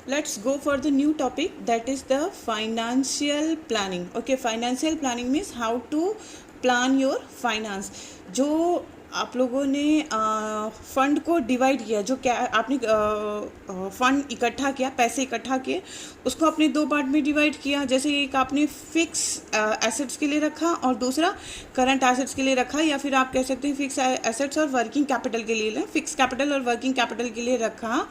let's go for the new topic, that is the financial planning. Okay, financial planning means how to plan your finance. जो आप लोगों ने fund को divide किया, जो क्या आपने फंड इकट्ठा किया, पैसे इकट्ठा किए, उसको आपने दो पार्ट में डिवाइड किया. जैसे एक आपने फिक्स एसेट्स के लिए रखा और दूसरा करंट एसेट्स के लिए रखा, या फिर आप कह सकते हैं फिक्स एसेट्स और वर्किंग कैपिटल के लिए, फिक्स कैपिटल और वर्किंग कैपिटल के लिए रखा.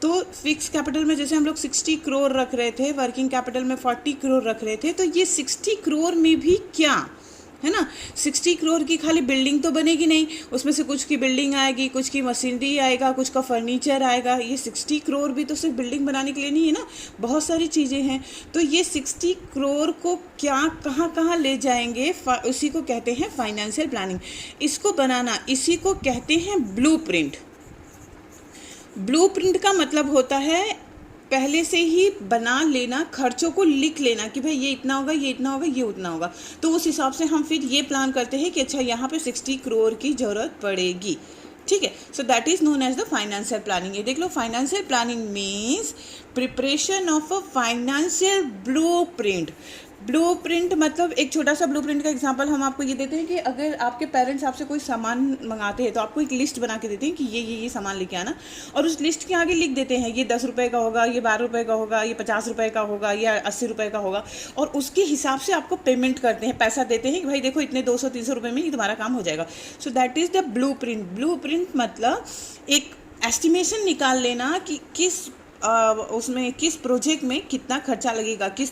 तो फिक्स कैपिटल में जैसे हम लोग 60 करोड़ रख रहे थे, वर्किंग कैपिटल में 40 करोड़ रख रहे थे, तो ये 60 करोड़ में भी क्या है ना, 60 करोड़ की खाली बिल्डिंग तो बनेगी नहीं, उसमें से कुछ की बिल्डिंग आएगी, कुछ की मशीनरी आएगा, कुछ का फर्नीचर आएगा. ये 60 करोड़ भी तो सिर्फ बिल्डिंग बनाने के लिए नहीं है ना, बहुत सारी चीज़ें हैं. तो ये 60 करोड़ को क्या कहाँ कहाँ ले जाएंगे, उसी को कहते हैं फाइनेंशियल प्लानिंग. इसको बनाना, इसी को कहते हैं ब्लूप्रिंट. ब्लूप्रिंट का मतलब होता है पहले से ही बना लेना, खर्चों को लिख लेना कि भाई ये इतना होगा, ये इतना होगा, ये उतना होगा. तो उस हिसाब से हम फिर ये प्लान करते हैं कि अच्छा यहाँ पे 60 करोड़ की ज़रूरत पड़ेगी. ठीक है, so that is known as the financial planning. ये देख लो, financial planning means preparation of a financial blueprint. Blueprint मतलब एक छोटा सा ब्लूप्रिंट का एग्जांपल हम आपको ये देते हैं कि अगर आपके पेरेंट्स आपसे कोई सामान मंगाते हैं तो आपको एक लिस्ट बना के देते हैं कि ये सामान लेके आना, और उस लिस्ट के आगे लिख देते हैं ये 10 रुपये का होगा, ये 12 रुपये का होगा, ये 50 रुपये का होगा, या 80 रुपये का होगा, और उसके हिसाब से आपको पेमेंट करते हैं, पैसा देते हैं कि भाई देखो इतने 200-300 रुपये में ये तुम्हारा काम हो जाएगा. सो that is the blueprint. Blueprint मतलब एक एस्टिमेशन निकाल लेना कि किस उसमें किस प्रोजेक्ट में कितना खर्चा लगेगा, किस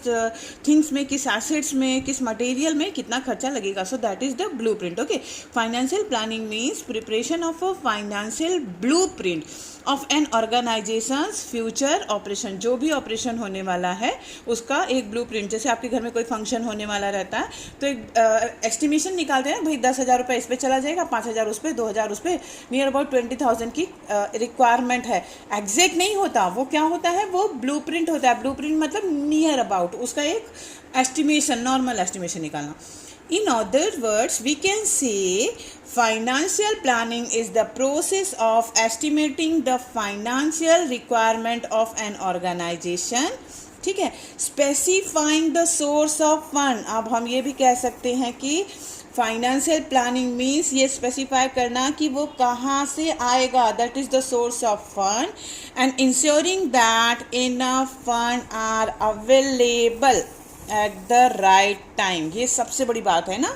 थिंग्स में, किस एसेट्स में, किस मटेरियल में कितना खर्चा लगेगा. So that is the blueprint. Okay, financial planning means preparation of a financial blueprint of an organisation's future operation. जो भी ऑपरेशन होने वाला है उसका एक ब्लूप्रिंट. जैसे आपके घर में कोई फंक्शन होने वाला रहता है तो एक एस्टिमेशन निकालते हैं, भाई 10,000 रुपये इस पर चला जाएगा, 5,000 उस पर, 2,000 उस पर, नियर अबाउट 20,000 की रिक्वायरमेंट है. एग्जैक्ट नहीं होता, वो क्या होता है, वो ब्लूप्रिंट होता है. ब्लूप्रिंट मतलब नियर अबाउट, उसका एक एस्टिमेशन, नॉर्मल एस्टिमेशन निकालना. In other words, we can say financial planning is the process of estimating the financial requirement of an organization. ठीक है, specifying the source of fund. अब हम ये भी कह सकते हैं कि फाइनेंशियल प्लानिंग मीन्स ये स्पेसिफाई करना कि वो कहाँ से आएगा, that is the source of fund, and ensuring that enough fund are available at the right time. ये सबसे बड़ी बात है ना,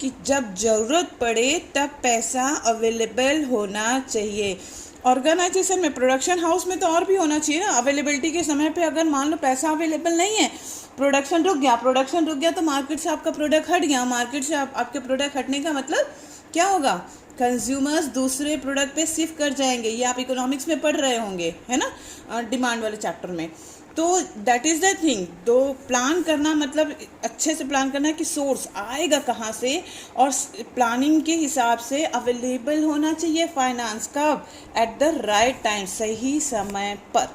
कि जब ज़रूरत पड़े तब पैसा अवेलेबल होना चाहिए. ऑर्गेनाइजेशन में, प्रोडक्शन हाउस में तो और भी होना चाहिए ना. अवेलेबिलिटी के समय पे अगर मान लो पैसा अवेलेबल नहीं है, प्रोडक्शन रुक गया तो मार्केट से आपका प्रोडक्ट हट गया. मार्केट से आपके प्रोडक्ट हटने का मतलब क्या होगा, कंज्यूमर्स दूसरे प्रोडक्ट पे शिफ्ट कर जाएंगे. ये आप इकोनॉमिक्स में पढ़ रहे होंगे, है ना, डिमांड वाले चैप्टर में. तो दैट इज़ द थिंग. तो प्लान करना मतलब अच्छे से प्लान करना कि सोर्स आएगा कहाँ से, और प्लानिंग के हिसाब से अवेलेबल होना चाहिए फाइनेंस. कब, एट द राइट टाइम, सही समय पर.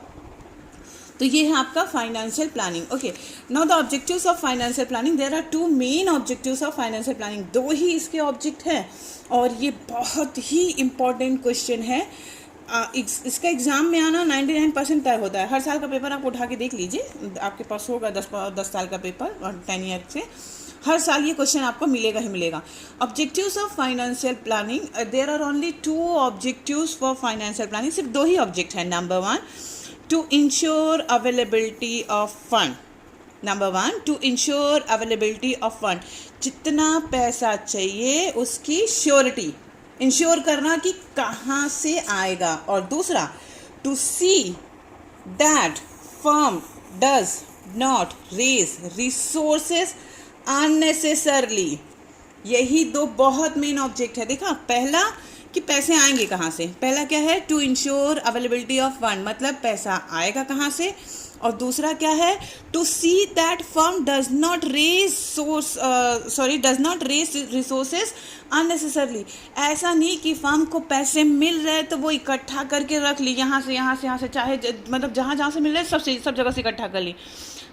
तो ये है आपका financial planning. Okay, now the objectives of financial planning. There are 2 main objectives of financial planning. 2 ही इसके ऑब्जेक्ट हैं, और ये बहुत ही इम्पॉर्टेंट क्वेश्चन है. इसका एग्ज़ाम में आना 99% तय होता है. हर साल का पेपर आप उठा के देख लीजिए, आपके पास होगा 10 साल का पेपर और 10 ईयर से हर साल ये क्वेश्चन आपको मिलेगा ही मिलेगा. Objectives of financial planning. There are only 2 objectives for financial planning. सिर्फ 2 ही ऑब्जेक्ट हैं. Number 1, to ensure availability of fund. Number 1, to ensure availability of fund. जितना पैसा चाहिए उसकी श्योरिटी, इंश्योर करना कि कहाँ से आएगा. और दूसरा, to see that firm does not raise resources unnecessarily. यही 2 बहुत मेन ऑब्जेक्ट है. देखा, पहला कि पैसे आएंगे कहाँ से, पहला क्या है, to ensure availability of fund, मतलब पैसा आएगा कहाँ से. और दूसरा क्या है, to see that firm does not raise resources unnecessarily. ऐसा नहीं कि फर्म को पैसे मिल रहे तो वो इकट्ठा करके रख ली, यहाँ से चाहे मतलब जहाँ से मिल रहे सब जगह से इकट्ठा कर ली.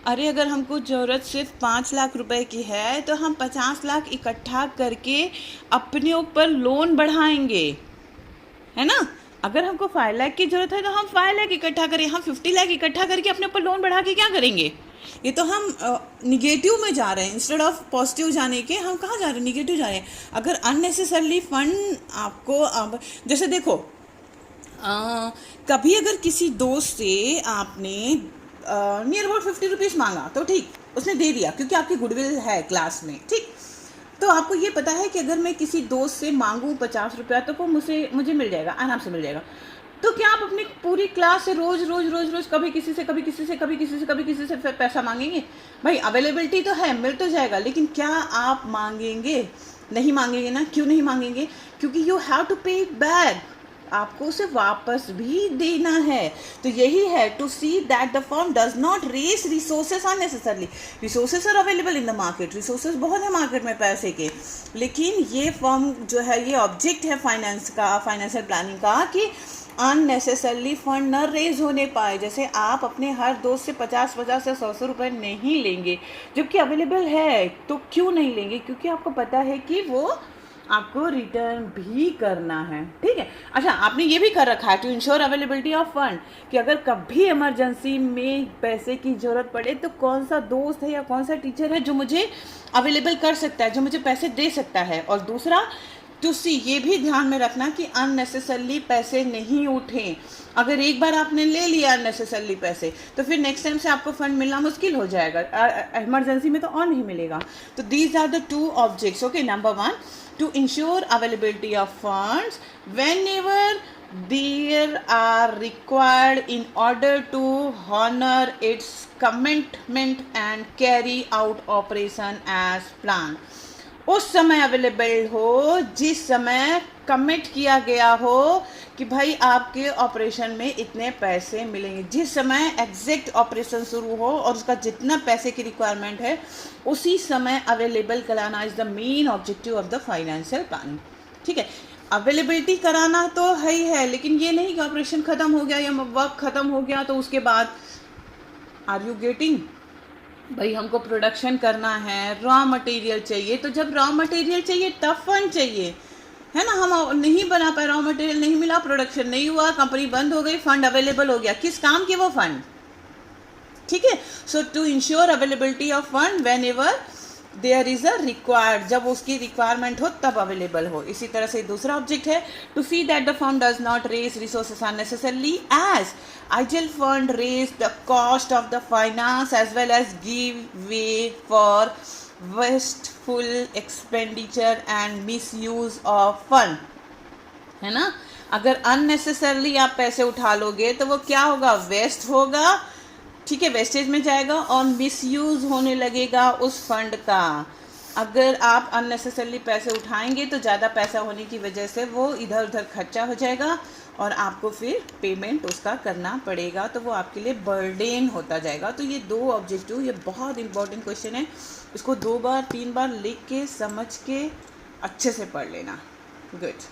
अरे अगर हमको ज़रूरत सिर्फ 5 लाख रुपए की है तो हम 50 लाख इकट्ठा करके अपने ऊपर लोन बढ़ाएंगे, है ना. अगर हमको 5 लाख की ज़रूरत है तो हम 5 लाख इकट्ठा करें, हम 50 लाख इकट्ठा करके अपने ऊपर लोन बढ़ा के क्या करेंगे? ये तो हम निगेटिव में जा रहे हैं, इंस्टेड ऑफ पॉजिटिव जाने के हम कहाँ जा रहे हैं, निगेटिव जा रहे हैं। अगर अननेसेसरली फंड आपको जैसे देखो कभी अगर किसी दोस्त से आपने नियर अबाउट 50 रुपीज़ मांगा तो ठीक, उसने दे दिया क्योंकि आपकी गुडविल है क्लास में, ठीक। तो आपको ये पता है कि अगर मैं किसी दोस्त से मांगूँ 50 रुपया तो वो मुझे मिल जाएगा, आराम से मिल जाएगा। तो क्या आप अपनी पूरी क्लास से रोज रोज रोज रोज कभी किसी से कभी किसी से कभी किसी से कभी किसी से पैसा मांगेंगे? भाई अवेलेबिलिटी तो है, मिल तो जाएगा, लेकिन क्या आप मांगेंगे? नहीं मांगेंगे ना। क्यों नहीं मांगेंगे? क्योंकि you have to pay it back, आपको उसे वापस भी देना है। तो यही है to see that the firm does not raise resources unnecessarily. Resources are available in the market, resources बहुत है मार्केट में पैसे के, लेकिन ये फर्म जो है, ये ऑब्जेक्ट है फाइनेंस का, फाइनेंशियल प्लानिंग का, कि अननेसेसरली फंड न रेज होने पाए। जैसे आप अपने हर दोस्त से 50 या 100 रुपये नहीं लेंगे जबकि अवेलेबल है, तो क्यों नहीं लेंगे? क्योंकि आपको पता है कि वो आपको रिटर्न भी करना है, ठीक है। अच्छा, आपने ये भी कर रखा है to ensure availability of fund, कि अगर कभी इमरजेंसी में पैसे की ज़रूरत पड़े तो कौन सा दोस्त है या कौन सा टीचर है जो मुझे अवेलेबल कर सकता है, जो मुझे पैसे दे सकता है। और दूसरा टू सी, ये भी ध्यान में रखना कि अननेसेसरली पैसे नहीं उठें। अगर एक बार आपने ले लिया अननेसेसरली पैसे तो फिर नेक्स्ट टाइम से आपको फंड मिलना मुश्किल हो जाएगा, इमरजेंसी में तो और नहीं मिलेगा। तो these are the 2 objects, okay. Number 1, to ensure availability of funds whenever they are required in order to honor its commitment and carry out operation as planned। उस समय अवेलेबल हो जिस समय कमिट किया गया हो कि भाई आपके ऑपरेशन में इतने पैसे मिलेंगे, जिस समय एग्जैक्ट ऑपरेशन शुरू हो और उसका जितना पैसे की रिक्वायरमेंट है उसी समय अवेलेबल कराना is the main objective of the financial planning, ठीक है। अवेलेबिलिटी कराना तो है ही है, लेकिन ये नहीं कि ऑपरेशन ख़त्म हो गया या वर्क ख़त्म हो गया तो उसके बाद आर यू गेटिंग, भाई हमको प्रोडक्शन करना है, रॉ मटेरियल चाहिए, तो जब रॉ मटेरियल चाहिए तब फंड चाहिए, है ना। हम नहीं बना पाए, रॉ मटेरियल नहीं मिला, प्रोडक्शन नहीं हुआ, कंपनी बंद हो गई, फंड अवेलेबल हो गया, किस काम के वो फंड, ठीक है। So to ensure availability of fund whenever there is a required, जब उसकी रिक्वायरमेंट हो तब अवेलेबल हो। इसी तरह से दूसरा ऑब्जेक्ट है to see that the fund does not raise resources unnecessarily as ideal fund raise the cost of the finance as well as give way for wasteful expenditure and misuse of fund, है ना। अगर unnecessarily आप पैसे उठा लोगे तो वो क्या होगा, वेस्ट होगा, ठीक है, वेस्टेज में जाएगा और मिसयूज होने लगेगा उस फंड का। अगर आप अननेसेसरली पैसे उठाएंगे तो ज़्यादा पैसा होने की वजह से वो इधर उधर खर्चा हो जाएगा और आपको फिर पेमेंट उसका करना पड़ेगा, तो वो आपके लिए बर्डन होता जाएगा। तो ये 2 ऑब्जेक्टिव, ये बहुत इंपॉर्टेंट क्वेश्चन है, इसको 2 बार 3 बार लिख के समझ के अच्छे से पढ़ लेना। गुड।